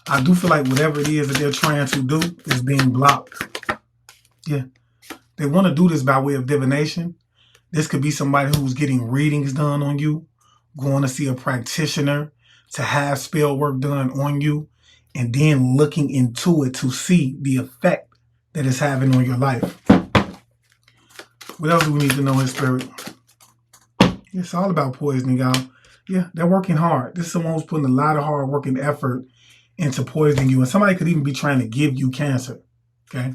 I do feel like whatever it is that they're trying to do is being blocked. Yeah. They want to do this by way of divination. This could be somebody who's getting readings done on you, going to see a practitioner to have spell work done on you, and then looking into it to see the effect that it's having on your life. What else do we need to know in Spirit? It's all about poisoning, y'all. Yeah, they're working hard. This is someone who's putting a lot of hard work and effort into poisoning you. And somebody could even be trying to give you cancer. Okay?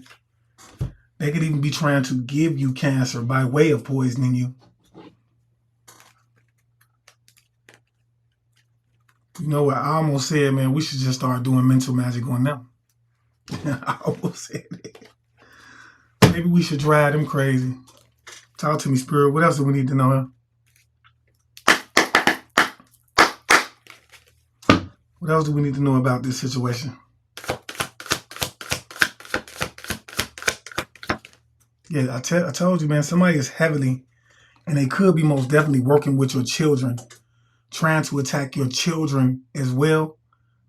They could even be trying to give you cancer by way of poisoning you. You know what? I almost said, man, we should just start doing mental magic on them. I almost said it. Maybe we should drive them crazy. Talk to me, Spirit. What else do we need to know? What else do we need to know about this situation? Yeah, I told you, man, somebody is heavily, and they could be most definitely working with your children, trying to attack your children as well,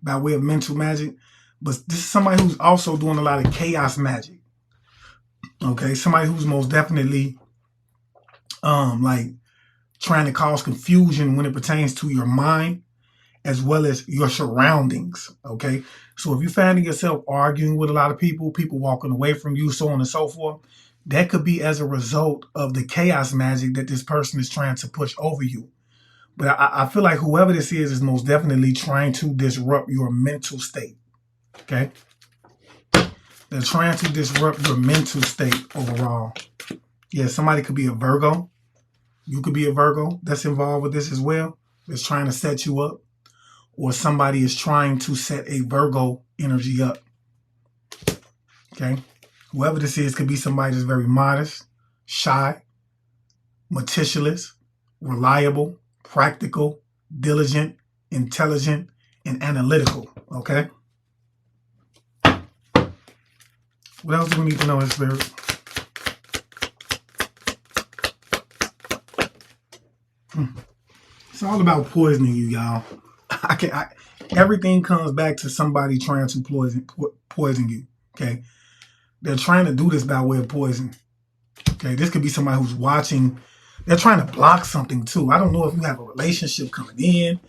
by way of mental magic. But this is somebody who's also doing a lot of chaos magic. Okay, somebody who's most definitely like trying to cause confusion when it pertains to your mind as well as your surroundings. Okay, so if you're finding yourself arguing with a lot of people walking away from you, so on and so forth, that could be as a result of the chaos magic that this person is trying to push over you. But I feel like whoever this is most definitely trying to disrupt your mental state. Okay, they're trying to disrupt your mental state overall. Yeah, somebody could be a Virgo. You could be a Virgo that's involved with this as well. That's trying to set you up. Or somebody is trying to set a Virgo energy up. Okay? Whoever this is could be somebody that's very modest, shy, meticulous, reliable, practical, diligent, intelligent, and analytical. Okay? What else do we need to know in spirit? It's all about poisoning you, y'all. Everything comes back to somebody trying to poison you. Okay, they're trying to do this by way of poison. Okay, this could be somebody who's watching. They're trying to block something too. I don't know if you have a relationship coming in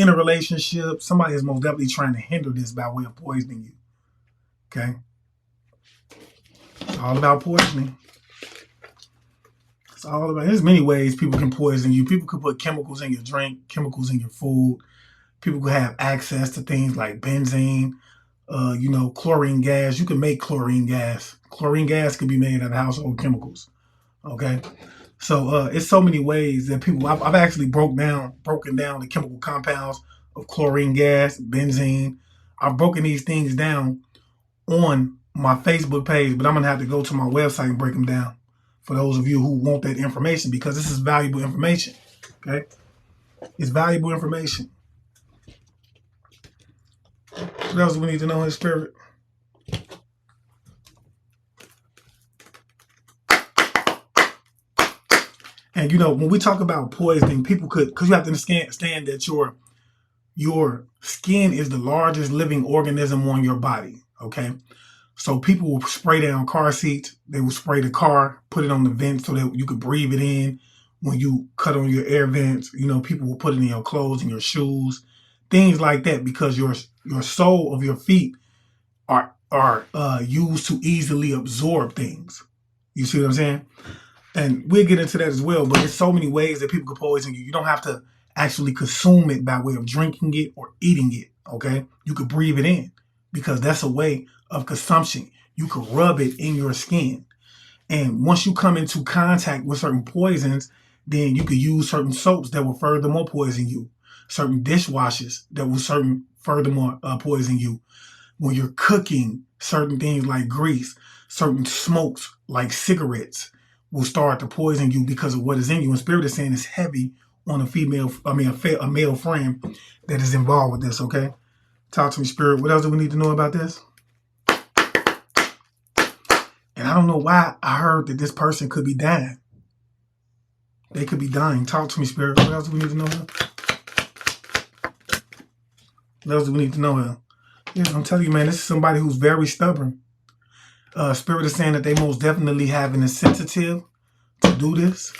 a relationship. Somebody is most definitely trying to hinder this by way of poisoning you. Okay, it's all about poisoning. It's all about. There's many ways people can poison you. People could put chemicals in your drink, chemicals in your food. People could have access to things like benzene, chlorine gas. You can make chlorine gas. Chlorine gas could be made out of household chemicals. Okay, so it's so many ways that people. I've actually broken down the chemical compounds of chlorine gas, benzene. I've broken these things down on my Facebook page, but I'm gonna have to go to my website and break them down for those of you who want that information, because this is valuable information. Okay, it's valuable information. What else do we need to know in spirit? And when we talk about poisoning, people because you have to understand that your skin is the largest living organism on your body. Okay, so people will spray down car seats. They will spray the car, put it on the vent so that you could breathe it in. When you cut on your air vents, people will put it in your clothes and your shoes, things like that, because your sole of your feet are used to easily absorb things. You see what I'm saying? And we'll get into that as well, but there's so many ways that people can poison you. You don't have to actually consume it by way of drinking it or eating it, okay? You could breathe it in, because that's a way of consumption. You could rub it in your skin. And once you come into contact with certain poisons, then you could use certain soaps that will furthermore poison you, certain dishwashers that will furthermore poison you. When you're cooking, certain things like grease, certain smokes like cigarettes will start to poison you because of what is in you. And spirit is saying it's heavy on a male friend that is involved with this. Okay, talk to me, spirit. What else do we need to know about this? And I don't know why I heard that this person could be dying. They could be dying. Talk to me, spirit. What else do we need to know here? What else do we need to know here? Yeah, I'm telling you, man, this is somebody who's very stubborn. Spirit is saying that they most definitely have an incentive to do this.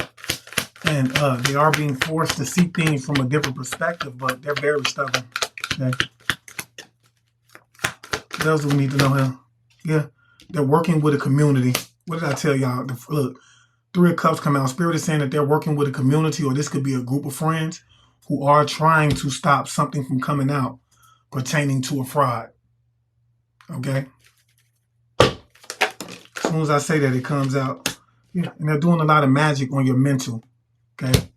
And they are being forced to see things from a different perspective, but they're very stubborn. Okay. What else do we need to know here? Yeah, they're working with a community. What did I tell y'all? Look, 3 of Cups come out. Spirit is saying that they're working with a community, or this could be a group of friends who are trying to stop something from coming out pertaining to a fraud. Okay? As soon as I say that, it comes out. Yeah, and they're doing a lot of magic on your mental. Okay?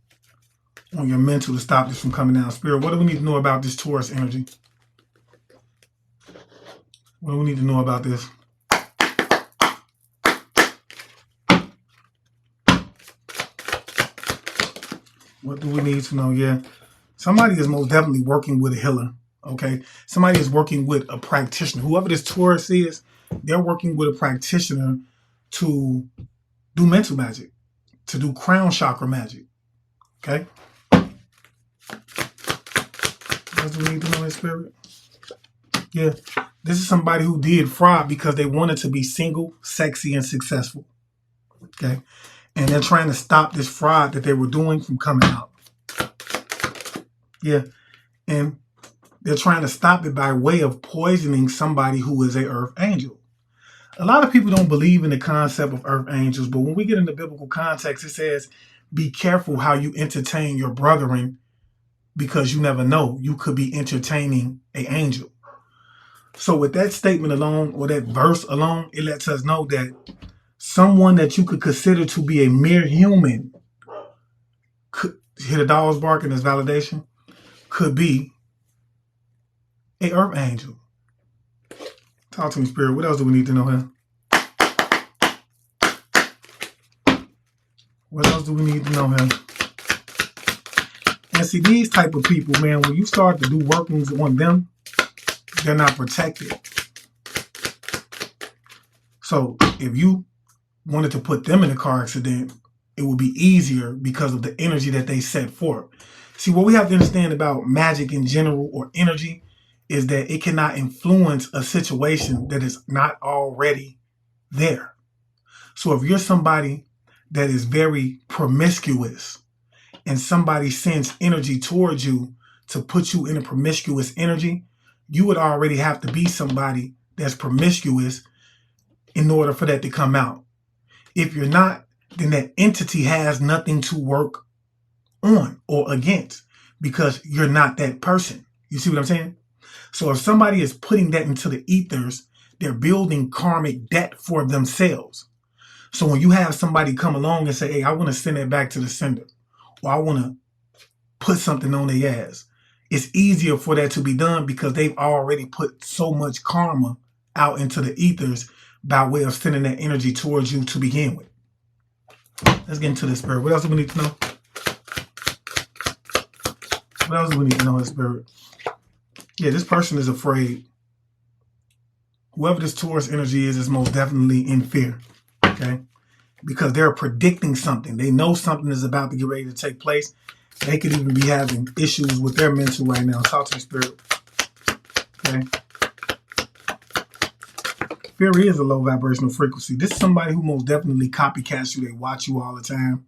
On your mental to stop this from coming out. Spirit, what do we need to know about this Taurus energy? What do we need to know about this? What do we need to know? Yeah. Somebody is most definitely working with a healer. Okay. Somebody is working with a practitioner. Whoever this Taurus is, they're working with a practitioner to do mental magic, to do crown chakra magic. Okay. What do we need to know in spirit? Yeah. This is somebody who did fraud because they wanted to be single, sexy, and successful. Okay. And they're trying to stop this fraud that they were doing from coming out. Yeah. And they're trying to stop it by way of poisoning somebody who is a earth angel. A lot of people don't believe in the concept of earth angels, but when we get into biblical context, it says, be careful how you entertain your brethren, because you never know. You could be entertaining an angel. So with that statement alone, or that verse alone, it lets us know that someone that you could consider to be a mere human, could hit a dog's barking as validation, could be a earth angel. Talk to me, Spirit. What else do we need to know here? What else do we need to know here? And see, these type of people, man, when you start to do workings on them, they're not protected. So if you wanted to put them in a car accident, it would be easier because of the energy that they set forth. See, what we have to understand about magic in general, or energy, is that it cannot influence a situation that is not already there. So if you're somebody that is very promiscuous and somebody sends energy towards you to put you in a promiscuous energy, you would already have to be somebody that's promiscuous in order for that to come out. If you're not, then that entity has nothing to work on or against, because you're not that person. You see what I'm saying? So if somebody is putting that into the ethers, they're building karmic debt for themselves. So when you have somebody come along and say, hey, I want to send it back to the sender, or I want to put something on their ass, it's easier for that to be done because they've already put so much karma out into the ethers by way of sending that energy towards you to begin with. Let's get into the Spirit. What else do we need to know? What else do we need to know in the Spirit? Yeah, this person is afraid. Whoever this Taurus energy is most definitely in fear. Okay? Because they're predicting something. They know something is about to get ready to take place. They could even be having issues with their mental right now. Talk to the Spirit. Okay? Fear is a low vibrational frequency. This is somebody who most definitely copycats you. They watch you all the time.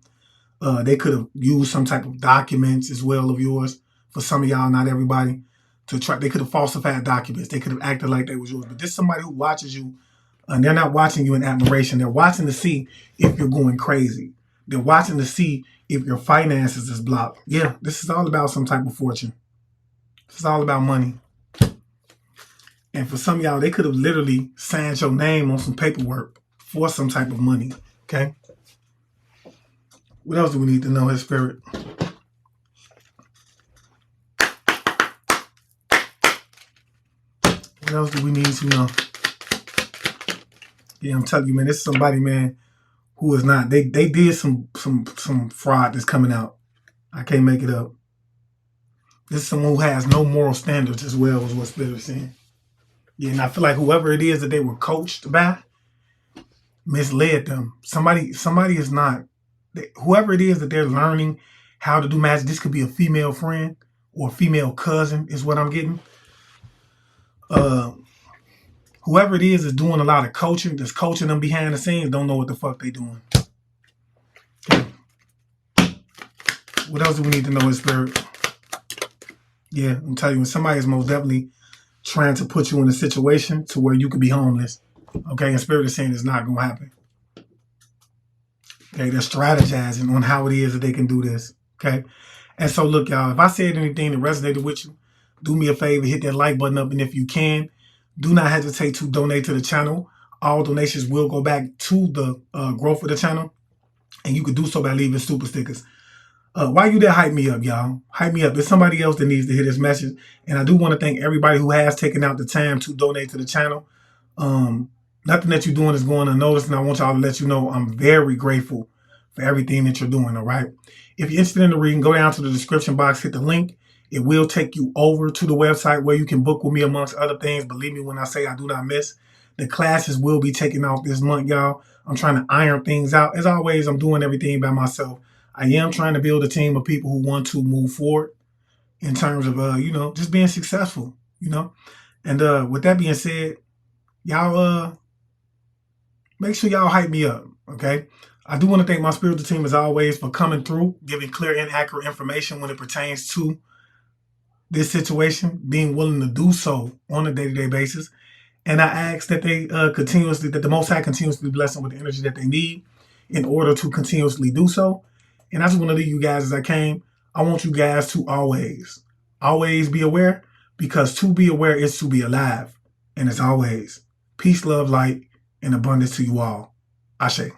They could have used some type of documents as well of yours. For some of y'all, not everybody. To try, they could have falsified documents. They could have acted like they was yours. But this is somebody who watches you, and they're not watching you in admiration. They're watching to see if you're going crazy. They're watching to see if your finances is blocked. Yeah, this is all about some type of fortune. This is all about money. And for some of y'all, they could have literally signed your name on some paperwork for some type of money. Okay? What else do we need to know, His Spirit? What else do we need to know? Yeah, I'm telling you, man, this is somebody, man, who is not. They did some fraud that's coming out. I can't make it up. This is someone who has no moral standards as well, is what Spirit is saying. Yeah, and I feel like whoever it is that they were coached by misled them. Somebody is not. Whoever it is that they're learning how to do magic, this could be a female friend or a female cousin, is what I'm getting. Whoever it is doing a lot of coaching, that's coaching them behind the scenes, don't know what the fuck they doing. Okay. What else do we need to know, His Spirit? Yeah, I'm telling you, when somebody is most definitely trying to put you in a situation to where you could be homeless, okay, and Spirit is saying it's not going to happen. Okay, they're strategizing on how it is that they can do this, okay? And so, look, y'all, if I said anything that resonated with you, do me a favor, hit that like button up, and if you can, do not hesitate to donate to the channel. All donations will go back to the growth of the channel, and you can do so by leaving super stickers. While you there, hype me up, y'all. Hype me up. There's somebody else that needs to hear this message, and I do want to thank everybody who has taken out the time to donate to the channel. Nothing that you're doing is going unnoticed, and I want y'all to let you know I'm very grateful for everything that you're doing, all right? If you're interested in the reading, go down to the description box, hit the link. It will take you over to the website where you can book with me amongst other things. Believe me when I say I do not miss. The classes will be taken off this month, y'all. I'm trying to iron things out. As always, I'm doing everything by myself. I am trying to build a team of people who want to move forward in terms of, just being successful, And with that being said, y'all make sure y'all hype me up, okay? I do want to thank my spiritual team as always for coming through, giving clear and accurate information when it pertains to this situation, being willing to do so on a day-to-day basis. And I ask that they that the Most High continuously bless them with the energy that they need in order to continuously do so. And I just want to leave you guys as I came. I want you guys to always be aware, because to be aware is to be alive. And as always, peace, love, light, and abundance to you all. Ashe.